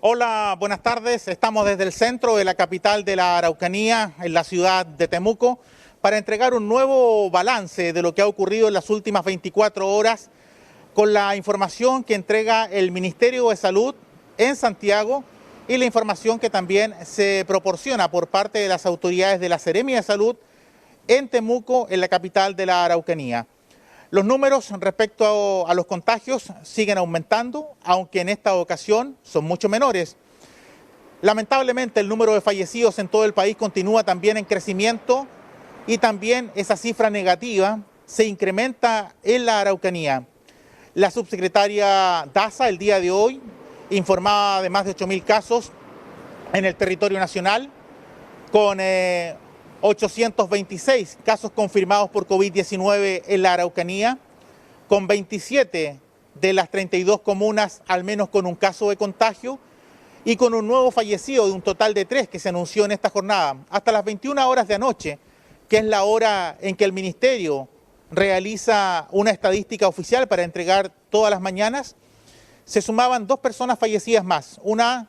Hola, buenas tardes. Estamos desde el centro de la capital de la Araucanía, en la ciudad de Temuco, para entregar un nuevo balance de lo que ha ocurrido en las últimas 24 horas con la información que entrega el Ministerio de Salud en Santiago y la información que también se proporciona por parte de las autoridades de la Seremia de Salud en Temuco, en la capital de la Araucanía. Los números respecto a los contagios siguen aumentando, aunque en esta ocasión son mucho menores. Lamentablemente el número de fallecidos en todo el país continúa también en crecimiento y también esa cifra negativa se incrementa en la Araucanía. La subsecretaria Daza el día de hoy informaba de más de 8.000 casos en el territorio nacional, con 826 casos confirmados por COVID-19 en la Araucanía, con 27 de las 32 comunas al menos con un caso de contagio y con un nuevo fallecido de un total de 3 que se anunció en esta jornada. Hasta las 21 horas de anoche, que es la hora en que el Ministerio realiza una estadística oficial para entregar todas las mañanas, se sumaban 2 personas fallecidas más, una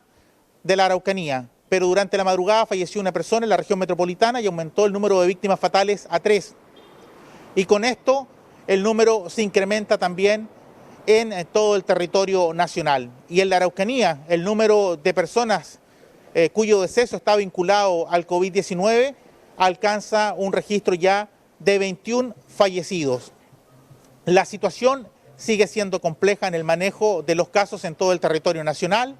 de la Araucanía, pero durante la madrugada falleció una persona en la región metropolitana y aumentó el número de víctimas fatales a 3. Y con esto el número se incrementa también en todo el territorio nacional. Y en la Araucanía el número de personas cuyo deceso está vinculado al COVID-19 alcanza un registro ya de 21 fallecidos. La situación sigue siendo compleja en el manejo de los casos en todo el territorio nacional.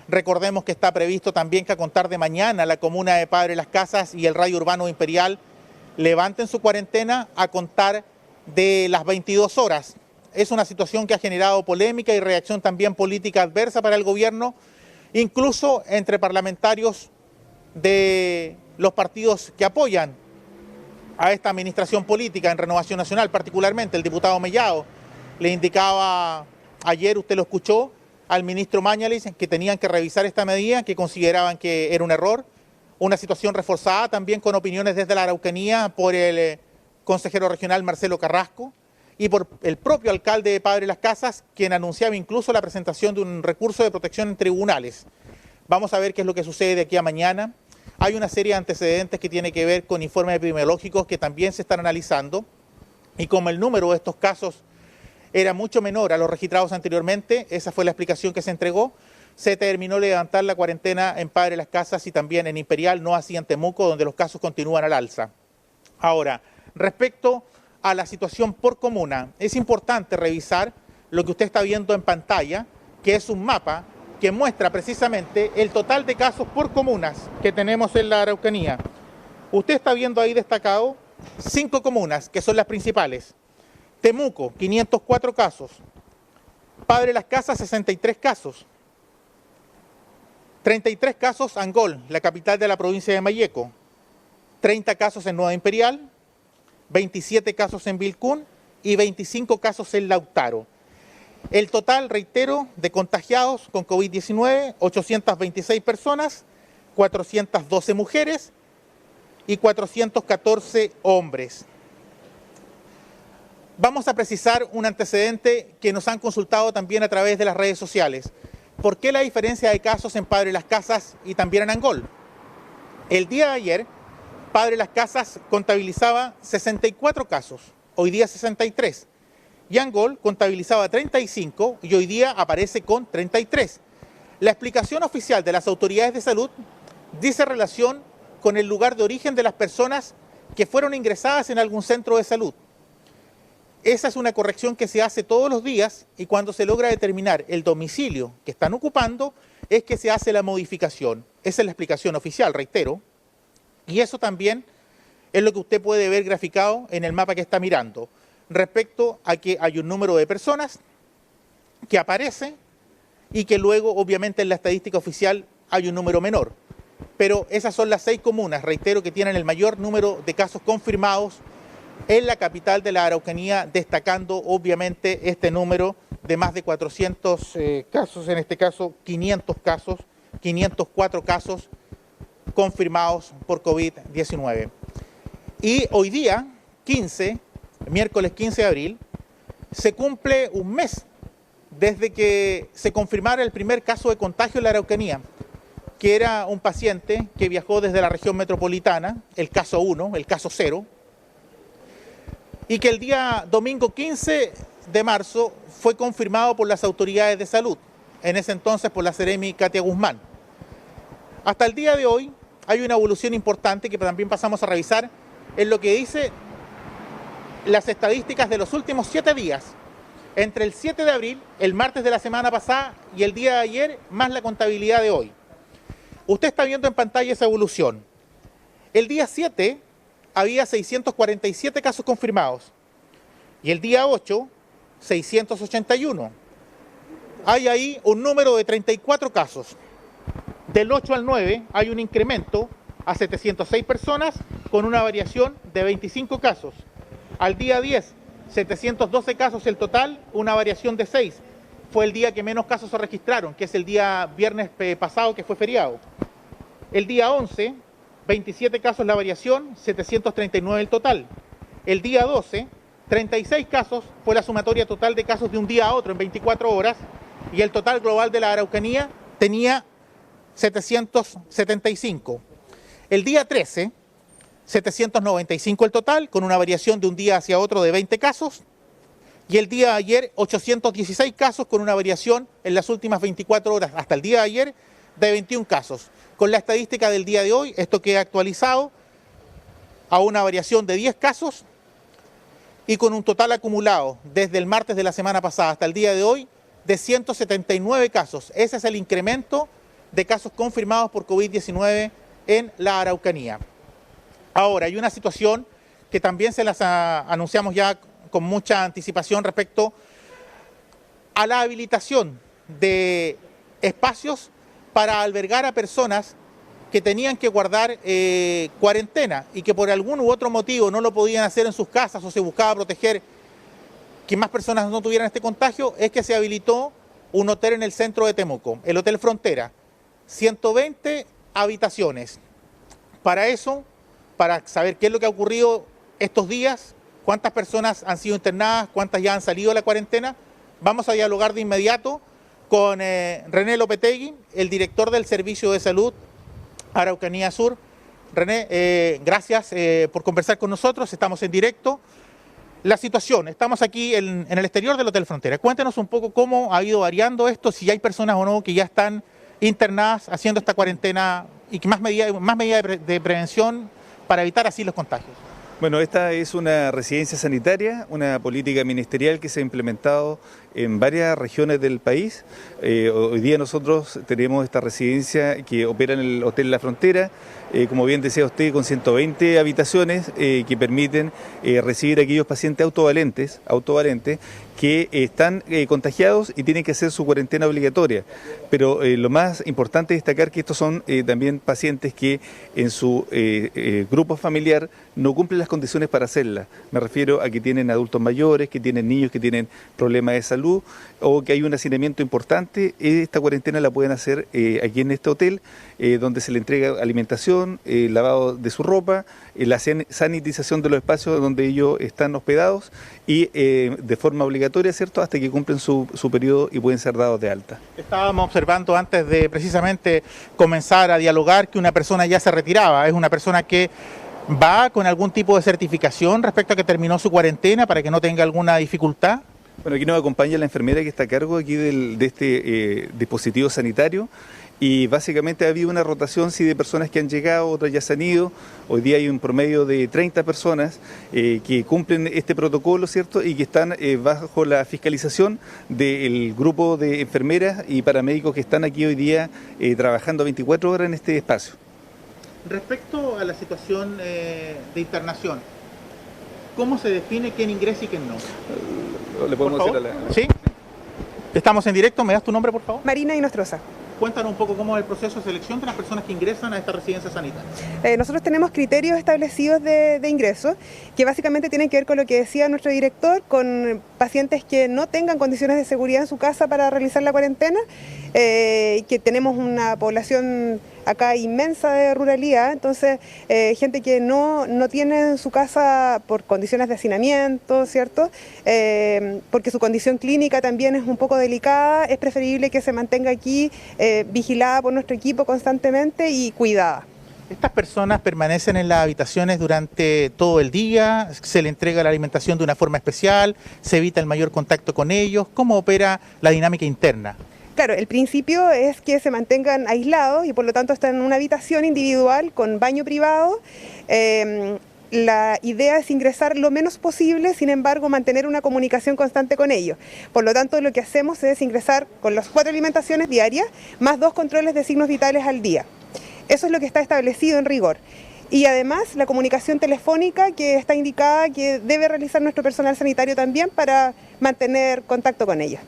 Recordemos que está previsto también que a contar de mañana la comuna de Padre Las Casas y el radio urbano Imperial levanten su cuarentena a contar de las 22 horas. Es una situación que ha generado polémica y reacción también política adversa para el gobierno, incluso entre parlamentarios de los partidos que apoyan a esta administración política en Renovación Nacional, particularmente el diputado Mellado. Le indicaba ayer, usted lo escuchó, al ministro Mañalich que tenían que revisar esta medida, que consideraban que era un error, una situación reforzada también con opiniones desde la Araucanía por el consejero regional Marcelo Carrasco y por el propio alcalde de Padre Las Casas, quien anunciaba incluso la presentación de un recurso de protección en tribunales. Vamos a ver qué es lo que sucede de aquí a mañana. Hay una serie de antecedentes que tiene que ver con informes epidemiológicos que también se están analizando y como el número de estos casos era mucho menor a los registrados anteriormente, esa fue la explicación que se entregó, se terminó de levantar la cuarentena en Padre Las Casas y también en Imperial, no así en Temuco, donde los casos continúan al alza. Ahora, respecto a la situación por comuna, es importante revisar lo que usted está viendo en pantalla, que es un mapa que muestra precisamente el total de casos por comunas que tenemos en la Araucanía. Usted está viendo ahí destacado 5 comunas, que son las principales. Temuco, 504 casos. Padre Las Casas, 63 casos. 33 casos Angol, la capital de la provincia de Malleco. 30 casos en Nueva Imperial. 27 casos en Vilcún y 25 casos en Lautaro. El total, reitero, de contagiados con COVID-19, 826 personas, 412 mujeres y 414 hombres. Vamos a precisar un antecedente que nos han consultado también a través de las redes sociales. ¿Por qué la diferencia de casos en Padre Las Casas y también en Angol? El día de ayer, Padre Las Casas contabilizaba 64 casos, hoy día 63. Y Angol contabilizaba 35 y hoy día aparece con 33. La explicación oficial de las autoridades de salud dice relación con el lugar de origen de las personas que fueron ingresadas en algún centro de salud. Esa es una corrección que se hace todos los días y cuando se logra determinar el domicilio que están ocupando es que se hace la modificación. Esa es la explicación oficial, reitero. Y eso también es lo que usted puede ver graficado en el mapa que está mirando, respecto a que hay un número de personas que aparece y que luego, obviamente, en la estadística oficial hay un número menor. Pero esas son las 6 comunas, reitero, que tienen el mayor número de casos confirmados en la capital de la Araucanía, destacando, obviamente, este número de más de 400 casos, en este caso 500 casos, 504 casos confirmados por COVID-19. Y hoy día, miércoles 15 de abril, se cumple un mes desde que se confirmara el primer caso de contagio en la Araucanía, que era un paciente que viajó desde la región metropolitana, el caso 1, el caso 0, y que el día domingo 15 de marzo fue confirmado por las autoridades de salud, en ese entonces por la Seremi Katia Guzmán. Hasta el día de hoy hay una evolución importante que también pasamos a revisar en lo que dice las estadísticas de los últimos 7 días, entre el 7 de abril, el martes de la semana pasada y el día de ayer, más la contabilidad de hoy. Usted está viendo en pantalla esa evolución. El día 7 había 647 casos confirmados y el día 8, 681. Hay ahí un número de 34 casos. Del 8 al 9 hay un incremento a 706 personas con una variación de 25 casos. Al día 10, 712 casos el total, una variación de 6. Fue el día que menos casos se registraron, que es el día viernes pasado, que fue feriado. El día 11, 27 casos la variación, 739 el total. El día 12, 36 casos fue la sumatoria total de casos de un día a otro en 24 horas y el total global de la Araucanía tenía 775. El día 13, 795 el total, con una variación de un día hacia otro de 20 casos. Y el día de ayer, 816 casos, con una variación en las últimas 24 horas, hasta el día de ayer, de 21 casos. Con la estadística del día de hoy, esto queda actualizado a una variación de 10 casos y con un total acumulado desde el martes de la semana pasada hasta el día de hoy de 179 casos. Ese es el incremento de casos confirmados por COVID-19 en la Araucanía. Ahora, hay una situación que también se las anunciamos ya con mucha anticipación respecto a la habilitación de espacios para albergar a personas que tenían que guardar cuarentena y que por algún u otro motivo no lo podían hacer en sus casas o se buscaba proteger que más personas no tuvieran este contagio, es que se habilitó un hotel en el centro de Temuco, el Hotel Frontera, 120 habitaciones. Para eso, para saber qué es lo que ha ocurrido estos días, cuántas personas han sido internadas, cuántas ya han salido de la cuarentena, vamos a dialogar de inmediato con René Lopetegui, el director del Servicio de Salud Araucanía Sur. René, gracias por conversar con nosotros, estamos en directo. La situación, estamos aquí en el exterior del Hotel Frontera. Cuéntenos un poco cómo ha ido variando esto, si hay personas o no que ya están internadas haciendo esta cuarentena y que más medidas de prevención para evitar así los contagios. Bueno, esta es una residencia sanitaria, una política ministerial que se ha implementado en varias regiones del país. Hoy día nosotros tenemos esta residencia que opera en el Hotel La Frontera, como bien decía usted, con 120 habitaciones que permiten recibir a aquellos pacientes autovalentes que están contagiados y tienen que hacer su cuarentena obligatoria. Pero lo más importante es destacar que estos son también pacientes que en su grupo familiar no cumplen las condiciones para hacerla. Me refiero a que tienen adultos mayores, que tienen niños que tienen problemas de salud o que hay un hacinamiento importante. Esta cuarentena la pueden hacer aquí en este hotel, donde se le entrega alimentación, lavado de su ropa, la sanitización de los espacios donde ellos están hospedados y de forma obligatoria, ¿cierto?, hasta que cumplen su periodo y pueden ser dados de alta. Estábamos observando antes de precisamente comenzar a dialogar que una persona ya se retiraba, es una persona que va con algún tipo de certificación respecto a que terminó su cuarentena para que no tenga alguna dificultad. Bueno, aquí nos acompaña la enfermera que está a cargo aquí de este dispositivo sanitario. Y básicamente ha habido una rotación sí, de personas que han llegado, otras ya se han ido. Hoy día hay un promedio de 30 personas que cumplen este protocolo, ¿cierto? Y que están bajo la fiscalización del grupo de enfermeras y paramédicos que están aquí hoy día trabajando 24 horas en este espacio. Respecto a la situación de internación, ¿cómo se define quién ingresa y quién no? ¿Le podemos decir a la... ¿Sí? Estamos en directo, ¿me das tu nombre, por favor? Marina Inostroza. Cuéntanos un poco cómo es el proceso de selección de las personas que ingresan a esta residencia sanitaria. Nosotros tenemos criterios establecidos de ingreso, que básicamente tienen que ver con lo que decía nuestro director, con pacientes que no tengan condiciones de seguridad en su casa para realizar la cuarentena, que tenemos una población acá hay inmensa de ruralidad, entonces gente que no tiene su casa por condiciones de hacinamiento, ¿cierto? Porque su condición clínica también es un poco delicada, es preferible que se mantenga aquí vigilada por nuestro equipo constantemente y cuidada. ¿Estas personas permanecen en las habitaciones durante todo el día? ¿Se le entrega la alimentación de una forma especial? ¿Se evita el mayor contacto con ellos? ¿Cómo opera la dinámica interna? Claro, el principio es que se mantengan aislados y por lo tanto están en una habitación individual con baño privado. La idea es ingresar lo menos posible, sin embargo mantener una comunicación constante con ellos. Por lo tanto, lo que hacemos es ingresar con las 4 alimentaciones diarias más 2 controles de signos vitales al día. Eso es lo que está establecido en rigor. Y además la comunicación telefónica que está indicada que debe realizar nuestro personal sanitario también para mantener contacto con ellos.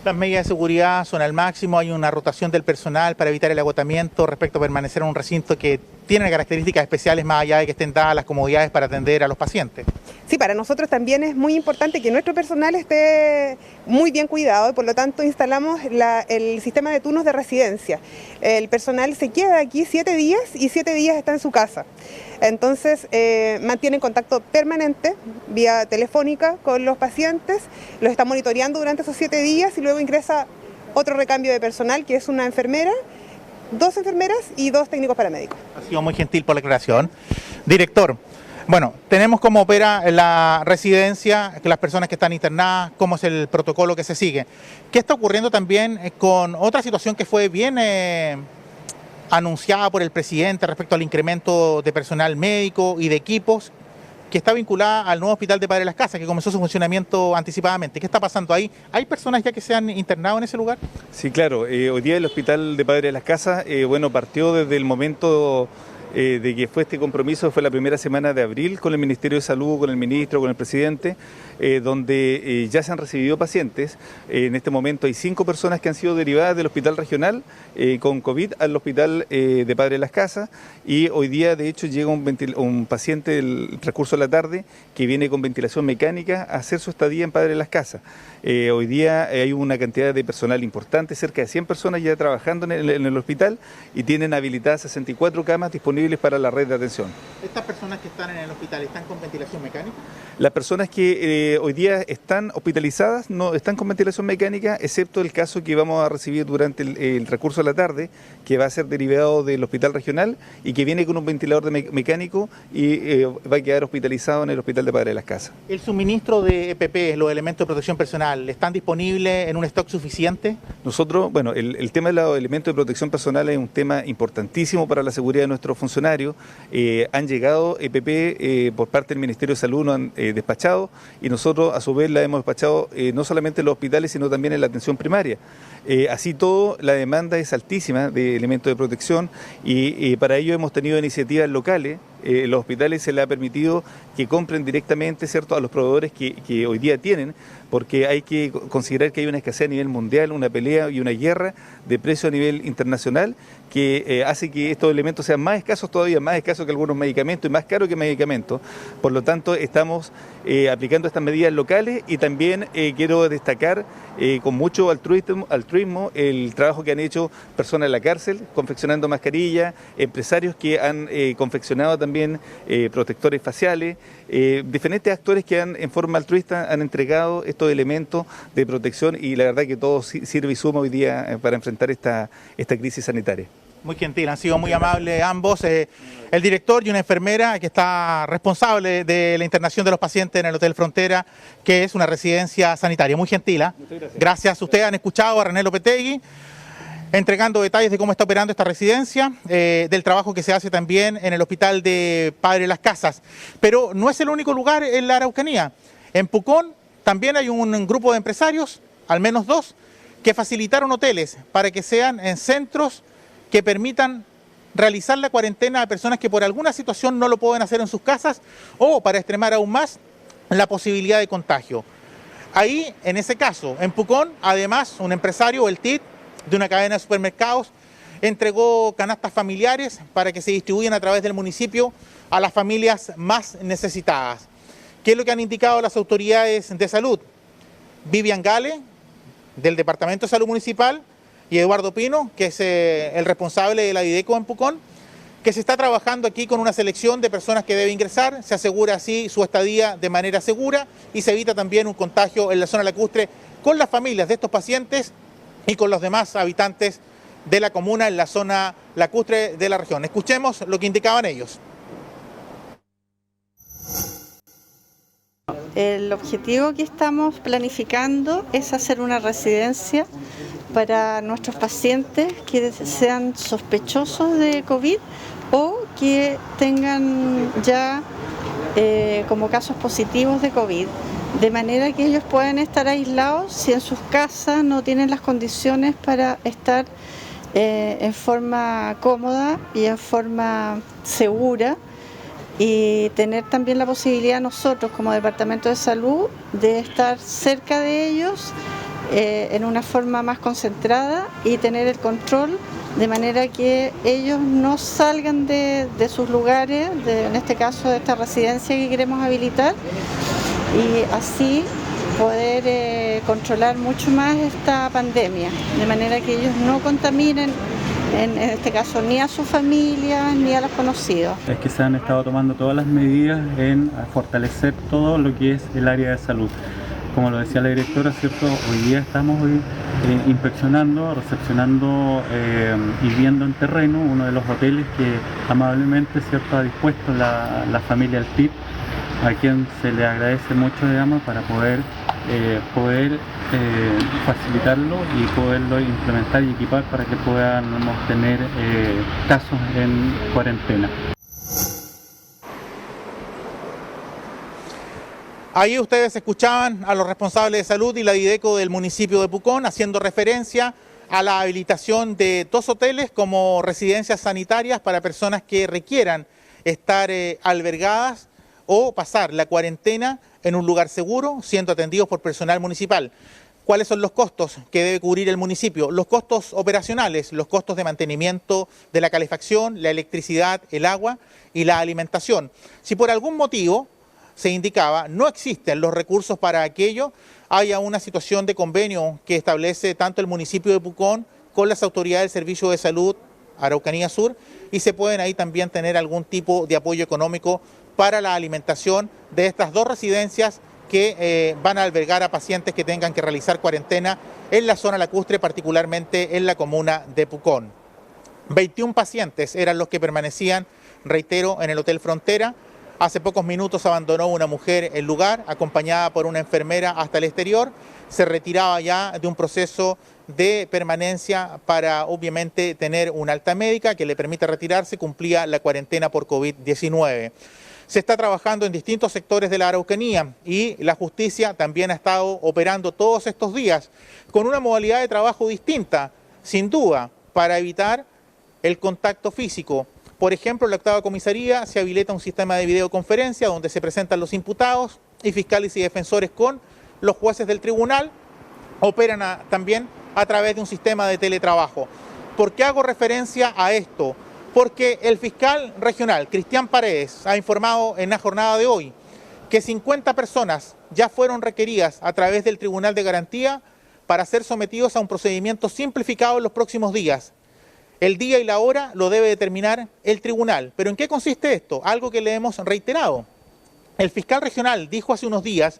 Las medidas de seguridad son al máximo, hay una rotación del personal para evitar el agotamiento respecto a permanecer en un recinto que tiene características especiales más allá de que estén dadas las comodidades para atender a los pacientes. Sí, para nosotros también es muy importante que nuestro personal esté muy bien cuidado y por lo tanto instalamos el sistema de turnos de residencia. El personal se queda aquí 7 días y 7 días está en su casa. Entonces mantienen contacto permanente vía telefónica con los pacientes, los está monitoreando durante esos 7 días y luego ingresa otro recambio de personal que es una enfermera, 2 enfermeras y 2 técnicos paramédicos. Ha sido muy gentil por la aclaración. Director, bueno, tenemos cómo opera la residencia, las personas que están internadas, cómo es el protocolo que se sigue. ¿Qué está ocurriendo también con otra situación que fue bien anunciada por el presidente respecto al incremento de personal médico y de equipos, que está vinculada al nuevo hospital de Padre Las Casas, que comenzó su funcionamiento anticipadamente? ¿Qué está pasando ahí? ¿Hay personas ya que se han internado en ese lugar? Sí, claro. Hoy día el hospital de Padre Las Casas, partió desde el momento de que fue este compromiso, fue la primera semana de abril con el Ministerio de Salud, con el ministro, con el presidente, donde ya se han recibido pacientes. En este momento hay 5 personas que han sido derivadas del hospital regional con COVID al hospital de Padre Las Casas, y hoy día de hecho llega un paciente del transcurso de la tarde que viene con ventilación mecánica a hacer su estadía en Padre Las Casas. Hoy día hay una cantidad de personal importante, cerca de 100 personas ya trabajando en el hospital, y tienen habilitadas 64 camas disponibles para la red de atención. ¿Estas personas que están en el hospital están con ventilación mecánica? Las personas que hoy día están hospitalizadas no están con ventilación mecánica, excepto el caso que vamos a recibir durante el recurso de la tarde, que va a ser derivado del hospital regional y que viene con un ventilador mecánico y va a quedar hospitalizado en el hospital de Padre Las Casas. ¿El suministro de EPP, los elementos de protección personal, están disponibles en un stock suficiente? Nosotros, bueno, el tema de los elementos de protección personal es un tema importantísimo para la seguridad de nuestros funcionarios. Han llegado EPP por parte del Ministerio de Salud, nos han despachado, y nosotros a su vez la hemos despachado no solamente en los hospitales, sino también en la atención primaria. Así todo, la demanda es altísima de elementos de protección, y para ello hemos tenido iniciativas locales. Los hospitales se les ha permitido que compren directamente, ¿cierto?, a los proveedores que hoy día tienen, porque hay que considerar que hay una escasez a nivel mundial, una pelea y una guerra de precios a nivel internacional que hace que estos elementos sean más escasos todavía, más escasos que algunos medicamentos y más caros que medicamentos. Por lo tanto, estamos aplicando estas medidas locales, y también quiero destacar con mucho altruismo el trabajo que han hecho personas en la cárcel, confeccionando mascarillas, empresarios que han confeccionado también protectores faciales, diferentes actores que en forma altruista han entregado estos elementos de protección, y la verdad que todo sirve y suma hoy día para enfrentar esta crisis sanitaria. Muy gentil, han sido muy amables ambos, el director y una enfermera que está responsable de la internación de los pacientes en el Hotel Frontera, que es una residencia sanitaria. Muy gentil, ¿eh? Muchas gracias. Gracias. Ustedes han escuchado a René Lopetegui entregando detalles de cómo está operando esta residencia, del trabajo que se hace también en el hospital de Padre Las Casas. Pero no es el único lugar en la Araucanía. En Pucón también hay un grupo de empresarios, al menos 2, que facilitaron hoteles para que sean en centros que permitan realizar la cuarentena a personas que por alguna situación no lo pueden hacer en sus casas, o para extremar aún más la posibilidad de contagio. Ahí, en ese caso, en Pucón, además, un empresario, el TIT, de una cadena de supermercados, entregó canastas familiares para que se distribuyan a través del municipio a las familias más necesitadas. ¿Qué es lo que han indicado las autoridades de salud? Vivian Gale, del Departamento de Salud Municipal, y Eduardo Pino, que es el responsable de la Videco en Pucón, que se está trabajando aquí con una selección de personas que debe ingresar, se asegura así su estadía de manera segura y se evita también un contagio en la zona lacustre con las familias de estos pacientes y con los demás habitantes de la comuna en la zona lacustre de la región. Escuchemos lo que indicaban ellos. El objetivo que estamos planificando es hacer una residencia para nuestros pacientes que sean sospechosos de COVID o que tengan ya como casos positivos de COVID, de manera que ellos puedan estar aislados si en sus casas no tienen las condiciones para estar en forma cómoda y en forma segura, y tener también la posibilidad nosotros como Departamento de Salud de estar cerca de ellos en una forma más concentrada y tener el control de manera que ellos no salgan de sus lugares, en este caso de esta residencia que queremos habilitar, y así poder controlar mucho más esta pandemia, de manera que ellos no contaminen en este caso ni a su familia ni a los conocidos. Es que se han estado tomando todas las medidas en fortalecer todo lo que es el área de salud. Como lo decía la directora, ¿cierto? Hoy día estamos inspeccionando, recepcionando y viendo en terreno uno de los hoteles que amablemente, ¿cierto?, ha dispuesto la familia Alpit, a quien se le agradece mucho, digamos, para poder facilitarlo y poderlo implementar y equipar para que podamos tener casos en cuarentena. Ahí ustedes escuchaban a los responsables de salud y la Videco del municipio de Pucón haciendo referencia a la habilitación de 2 hoteles como residencias sanitarias para personas que requieran estar albergadas o pasar la cuarentena en un lugar seguro, siendo atendidos por personal municipal. ¿Cuáles son los costos que debe cubrir el municipio? Los costos operacionales, los costos de mantenimiento de la calefacción, la electricidad, el agua y la alimentación. Si por algún motivo se indicaba no existen los recursos para aquello, haya una situación de convenio que establece tanto el municipio de Pucón con las autoridades del Servicio de Salud Araucanía Sur, y se pueden ahí también tener algún tipo de apoyo económico para la alimentación de estas 2 residencias que van a albergar a pacientes que tengan que realizar cuarentena en la zona lacustre, particularmente en la comuna de Pucón. 21 pacientes eran los que permanecían, reitero, en el Hotel Frontera. Hace pocos minutos abandonó una mujer el lugar, acompañada por una enfermera hasta el exterior. Se retiraba ya de un proceso de permanencia para, obviamente, tener una alta médica que le permita retirarse, cumplía la cuarentena por COVID-19. Se está trabajando en distintos sectores de la Araucanía y la justicia también ha estado operando todos estos días con una modalidad de trabajo distinta, sin duda, para evitar el contacto físico. Por ejemplo, en la 8ª comisaría se habilita un sistema de videoconferencia donde se presentan los imputados y fiscales y defensores con los jueces del tribunal. Operan también a través de un sistema de teletrabajo. ¿Por qué hago referencia a esto? Porque el fiscal regional, Cristian Paredes, ha informado en la jornada de hoy que 50 personas ya fueron requeridas a través del Tribunal de Garantía para ser sometidos a un procedimiento simplificado en los próximos días. El día y la hora lo debe determinar el tribunal. ¿Pero en qué consiste esto? Algo que le hemos reiterado. El fiscal regional dijo hace unos días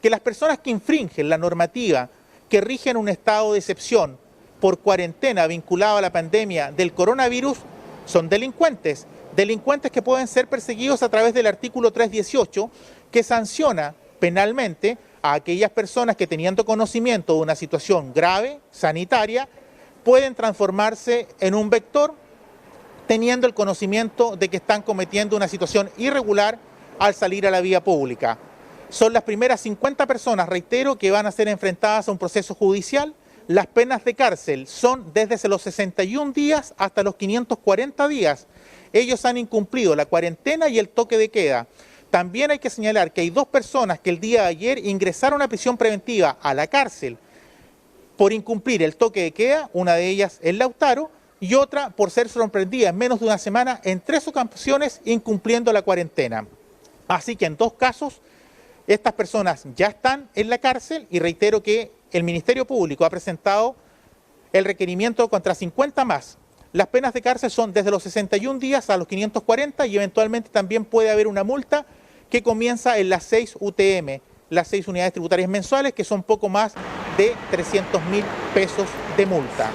que las personas que infringen la normativa que rige un estado de excepción por cuarentena vinculado a la pandemia del coronavirus son delincuentes que pueden ser perseguidos a través del artículo 318, que sanciona penalmente a aquellas personas que, teniendo conocimiento de una situación grave, sanitaria, pueden transformarse en un vector teniendo el conocimiento de que están cometiendo una situación irregular al salir a la vía pública. Son las primeras 50 personas, reitero, que van a ser enfrentadas a un proceso judicial. Las penas de cárcel son desde los 61 días hasta los 540 días. Ellos han incumplido la cuarentena y el toque de queda. También hay que señalar que hay 2 personas que el día de ayer ingresaron a prisión preventiva a la cárcel por incumplir el toque de queda, una de ellas en Lautaro y otra por ser sorprendida en menos de una semana en 3 ocasiones incumpliendo la cuarentena. Así que en 2 casos estas personas ya están en la cárcel y reitero que el Ministerio Público ha presentado el requerimiento contra 50 más. Las penas de cárcel son desde los 61 días a los 540 y eventualmente también puede haber una multa que comienza en las 6 UTM, las 6 unidades tributarias mensuales, que son poco más de 300.000 pesos de multa.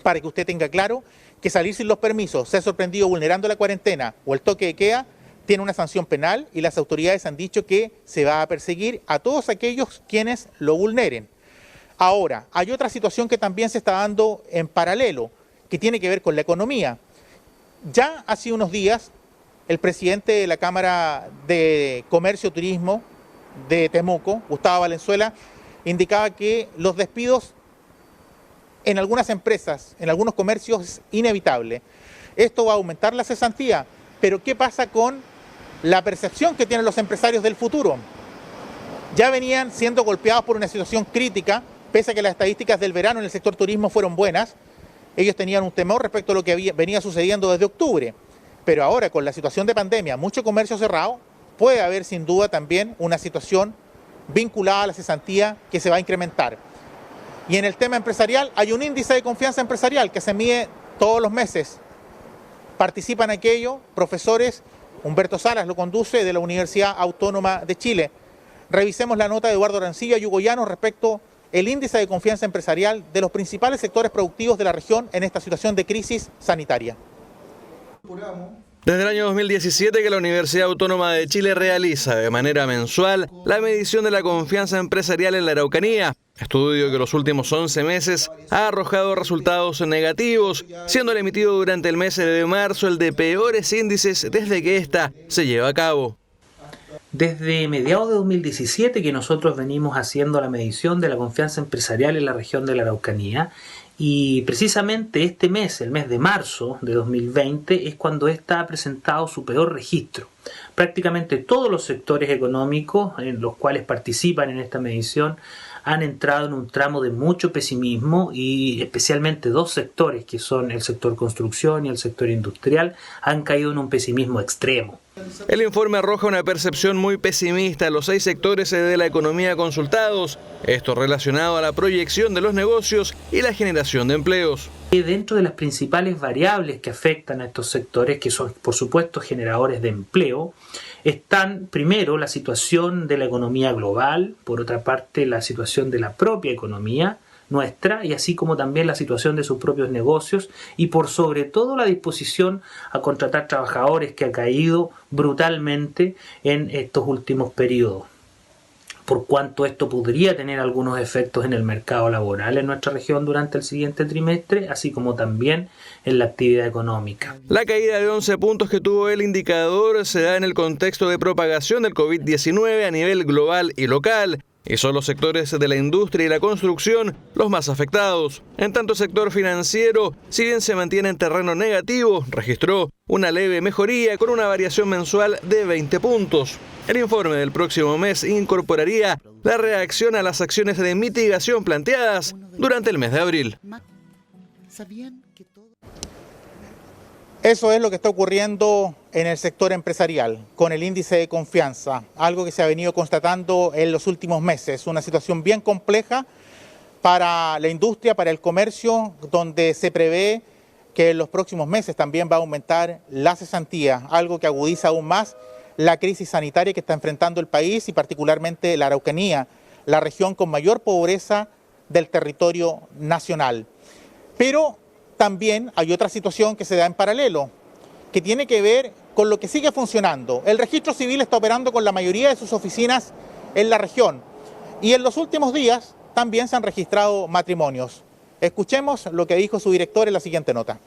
Para que usted tenga claro que salir sin los permisos, ser sorprendido vulnerando la cuarentena o el toque de queda, tiene una sanción penal y las autoridades han dicho que se va a perseguir a todos aquellos quienes lo vulneren. Ahora, hay otra situación que también se está dando en paralelo, que tiene que ver con la economía. Ya hace unos días, el presidente de la Cámara de Comercio y Turismo de Temuco, Gustavo Valenzuela, indicaba que los despidos en algunas empresas, en algunos comercios, es inevitable. Esto va a aumentar la cesantía, pero ¿qué pasa con la percepción que tienen los empresarios del futuro? Ya venían siendo golpeados por una situación crítica, pese a que las estadísticas del verano en el sector turismo fueron buenas. Ellos tenían un temor respecto a lo que venía sucediendo desde octubre, pero ahora con la situación de pandemia, mucho comercio cerrado, puede haber sin duda también una situación vinculada a la cesantía que se va a incrementar. Y en el tema empresarial hay un índice de confianza empresarial que se mide todos los meses. Participan en aquello profesores, Humberto Salas lo conduce, de la Universidad Autónoma de Chile. Revisemos la nota de Eduardo Arancibia y Hugo Llanos respecto el índice de confianza empresarial de los principales sectores productivos de la región en esta situación de crisis sanitaria. Desde el año 2017 que la Universidad Autónoma de Chile realiza de manera mensual la medición de la confianza empresarial en la Araucanía, estudio que los últimos 11 meses ha arrojado resultados negativos, siendo el emitido durante el mes de marzo el de peores índices desde que ésta se lleva a cabo. Desde mediados de 2017 que nosotros venimos haciendo la medición de la confianza empresarial en la región de la Araucanía, y precisamente este mes, el mes de marzo de 2020, es cuando ésta ha presentado su peor registro. Prácticamente todos los sectores económicos en los cuales participan en esta medición han entrado en un tramo de mucho pesimismo y especialmente dos sectores, que son el sector construcción y el sector industrial, han caído en un pesimismo extremo. El informe arroja una percepción muy pesimista en los 6 sectores de la economía consultados, esto relacionado a la proyección de los negocios y la generación de empleos. Dentro de las principales variables que afectan a estos sectores, que son por supuesto generadores de empleo, están primero la situación de la economía global, por otra parte la situación de la propia economía nuestra y así como también la situación de sus propios negocios y por sobre todo la disposición a contratar trabajadores que ha caído brutalmente en estos últimos periodos. Por cuanto esto podría tener algunos efectos en el mercado laboral en nuestra región durante el siguiente trimestre, así como también en la actividad económica. La caída de 11 puntos que tuvo el indicador se da en el contexto de propagación del COVID-19 a nivel global y local, y son los sectores de la industria y la construcción los más afectados. En tanto, el sector financiero, si bien se mantiene en terreno negativo, registró una leve mejoría con una variación mensual de 20 puntos. El informe del próximo mes incorporaría la reacción a las acciones de mitigación planteadas durante el mes de abril. Eso es lo que está ocurriendo en el sector empresarial, con el índice de confianza, algo que se ha venido constatando en los últimos meses, una situación bien compleja para la industria, para el comercio, donde se prevé que en los próximos meses también va a aumentar la cesantía, algo que agudiza aún más la crisis sanitaria que está enfrentando el país y particularmente la Araucanía, la región con mayor pobreza del territorio nacional. Pero también hay otra situación que se da en paralelo, que tiene que ver con lo que sigue funcionando. El registro civil está operando con la mayoría de sus oficinas en la región y en los últimos días también se han registrado matrimonios. Escuchemos lo que dijo su director en la siguiente nota.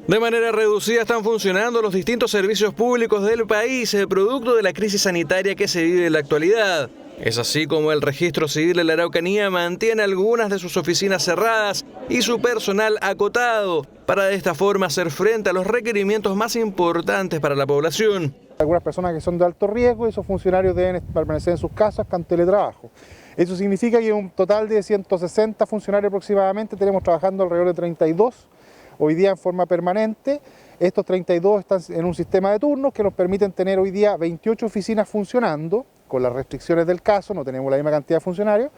De manera reducida están funcionando los distintos servicios públicos del país, producto de la crisis sanitaria que se vive en la actualidad. Es así como el registro civil de la Araucanía mantiene algunas de sus oficinas cerradas y su personal acotado, para de esta forma hacer frente a los requerimientos más importantes para la población. Algunas personas que son de alto riesgo, esos funcionarios deben permanecer en sus casas con teletrabajo. Eso significa que un total de 160 funcionarios aproximadamente tenemos trabajando alrededor de 32 hoy día en forma permanente. Estos 32 están en un sistema de turnos que nos permiten tener hoy día 28 oficinas funcionando, con las restricciones del caso, no tenemos la misma cantidad de funcionarios,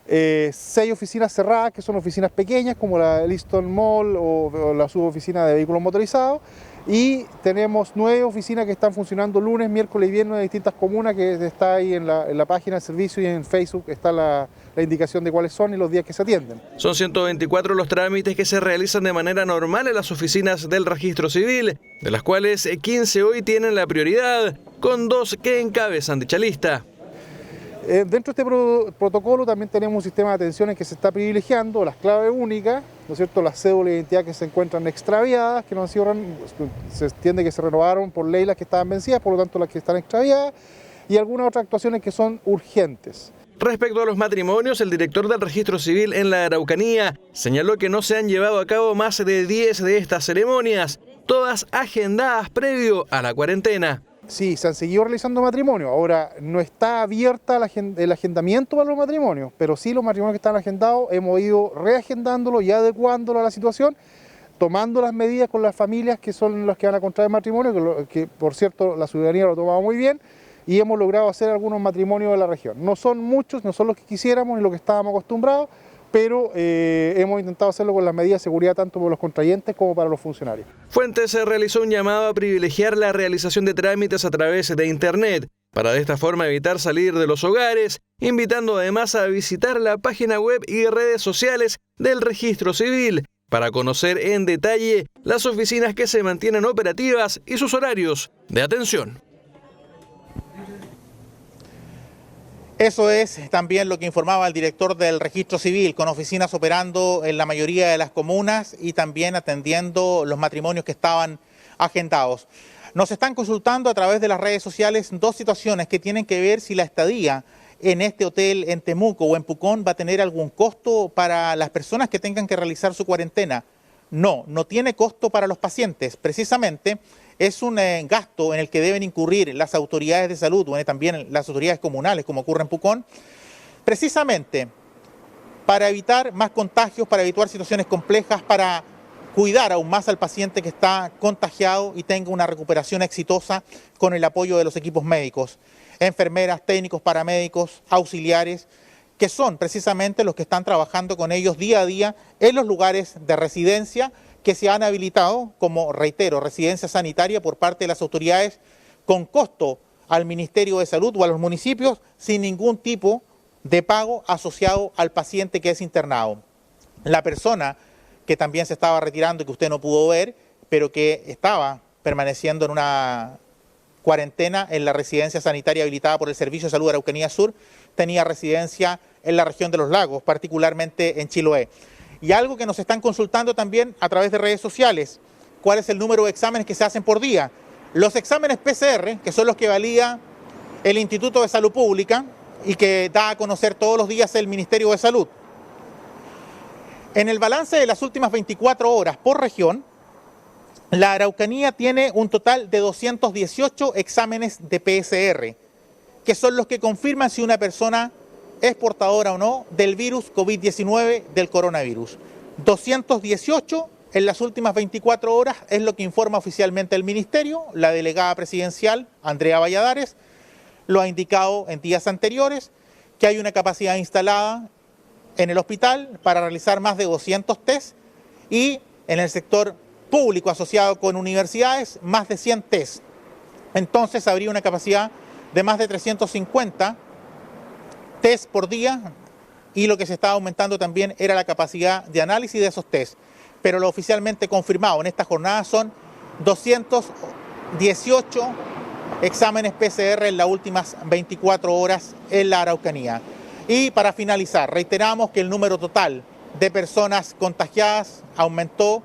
6 oficinas cerradas, que son oficinas pequeñas, como la Easton Mall o la suboficina de vehículos motorizados, y tenemos 9 oficinas que están funcionando lunes, miércoles y viernes en distintas comunas, que está ahí en la página del servicio, y en Facebook está la indicación de cuáles son y los días que se atienden. Son 124 los trámites que se realizan de manera normal en las oficinas del Registro Civil, de las cuales 15 hoy tienen la prioridad, con 2 que encabezan dicha lista. Dentro de este protocolo también tenemos un sistema de atenciones que se está privilegiando, las claves únicas, ¿no es cierto?, las cédulas de identidad que se encuentran extraviadas, que no han sido, se entiende que se renovaron por ley las que estaban vencidas, por lo tanto las que están extraviadas, y algunas otras actuaciones que son urgentes. Respecto a los matrimonios, el director del Registro Civil en la Araucanía señaló que no se han llevado a cabo más de 10 de estas ceremonias, todas agendadas previo a la cuarentena. Sí, se han seguido realizando matrimonios. Ahora, no está abierta el agendamiento para los matrimonios, pero sí los matrimonios que están agendados hemos ido reagendándolo y adecuándolo a la situación, tomando las medidas con las familias que son las que van a contraer matrimonio, que por cierto la ciudadanía lo ha tomado muy bien, y hemos logrado hacer algunos matrimonios de la región. No son muchos, no son los que quisiéramos ni los que estábamos acostumbrados, pero hemos intentado hacerlo con las medidas de seguridad tanto para los contrayentes como para los funcionarios. Fuentes realizó un llamado a privilegiar la realización de trámites a través de Internet, para de esta forma evitar salir de los hogares, invitando además a visitar la página web y redes sociales del Registro Civil, para conocer en detalle las oficinas que se mantienen operativas y sus horarios de atención. Eso es también lo que informaba el director del Registro Civil, con oficinas operando en la mayoría de las comunas y también atendiendo los matrimonios que estaban agendados. Nos están consultando a través de las redes sociales 2 situaciones que tienen que ver si la estadía en este hotel en Temuco o en Pucón va a tener algún costo para las personas que tengan que realizar su cuarentena. No, no tiene costo para los pacientes. Precisamente es un gasto en el que deben incurrir las autoridades de salud o también las autoridades comunales, como ocurre en Pucón, precisamente para evitar más contagios, para evitar situaciones complejas, para cuidar aún más al paciente que está contagiado y tenga una recuperación exitosa con el apoyo de los equipos médicos, enfermeras, técnicos, paramédicos, auxiliares, que son precisamente los que están trabajando con ellos día a día en los lugares de residencia que se han habilitado como, reitero, residencia sanitaria por parte de las autoridades con costo al Ministerio de Salud o a los municipios sin ningún tipo de pago asociado al paciente que es internado. La persona que también se estaba retirando y que usted no pudo ver, pero que estaba permaneciendo en una cuarentena en la residencia sanitaria habilitada por el Servicio de Salud de Araucanía Sur, tenía residencia en la región de los lagos, particularmente en Chiloé. Y algo que nos están consultando también a través de redes sociales, cuál es el número de exámenes que se hacen por día. Los exámenes PCR, que son los que valida el Instituto de Salud Pública y que da a conocer todos los días el Ministerio de Salud. En el balance de las últimas 24 horas por región, la Araucanía tiene un total de 218 exámenes de PCR, que son los que confirman si una persona es portadora o no del virus COVID-19, del coronavirus. 218 en las últimas 24 horas es lo que informa oficialmente el Ministerio. La delegada presidencial, Andrea Valladares, lo ha indicado en días anteriores, que hay una capacidad instalada en el hospital para realizar más de 200 test y en el sector público asociado con universidades más de 100 test. Entonces habría una capacidad de más de 350 test por día y lo que se estaba aumentando también era la capacidad de análisis de esos test. Pero lo oficialmente confirmado en esta jornada son 218 exámenes PCR en las últimas 24 horas en la Araucanía. Y para finalizar, reiteramos que el número total de personas contagiadas aumentó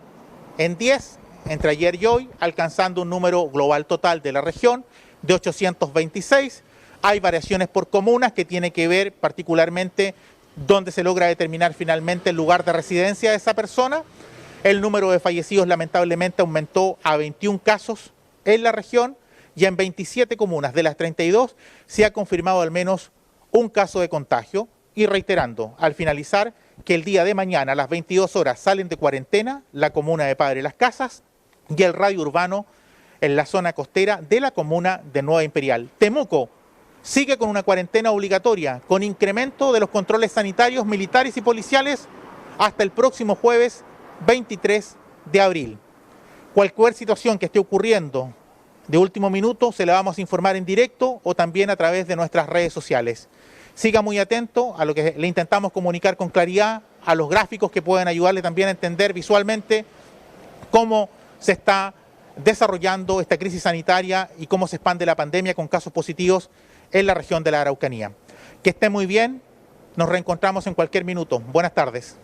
en 10 entre ayer y hoy, alcanzando un número global total de la región de 826. Hay variaciones por comunas que tienen que ver particularmente dónde se logra determinar finalmente el lugar de residencia de esa persona. El número de fallecidos lamentablemente aumentó a 21 casos en la región y en 27 comunas de las 32 se ha confirmado al menos un caso de contagio. Y reiterando, al finalizar, que el día de mañana a las 22 horas salen de cuarentena la comuna de Padre Las Casas y el radio urbano en la zona costera de la comuna de Nueva Imperial. Temuco sigue con una cuarentena obligatoria, con incremento de los controles sanitarios, militares y policiales hasta el próximo jueves 23 de abril. Cualquier situación que esté ocurriendo de último minuto se la vamos a informar en directo o también a través de nuestras redes sociales. Siga muy atento a lo que le intentamos comunicar con claridad, a los gráficos que pueden ayudarle también a entender visualmente cómo se está desarrollando esta crisis sanitaria y cómo se expande la pandemia con casos positivos en la región de la Araucanía. Que esté muy bien, nos reencontramos en cualquier minuto. Buenas tardes.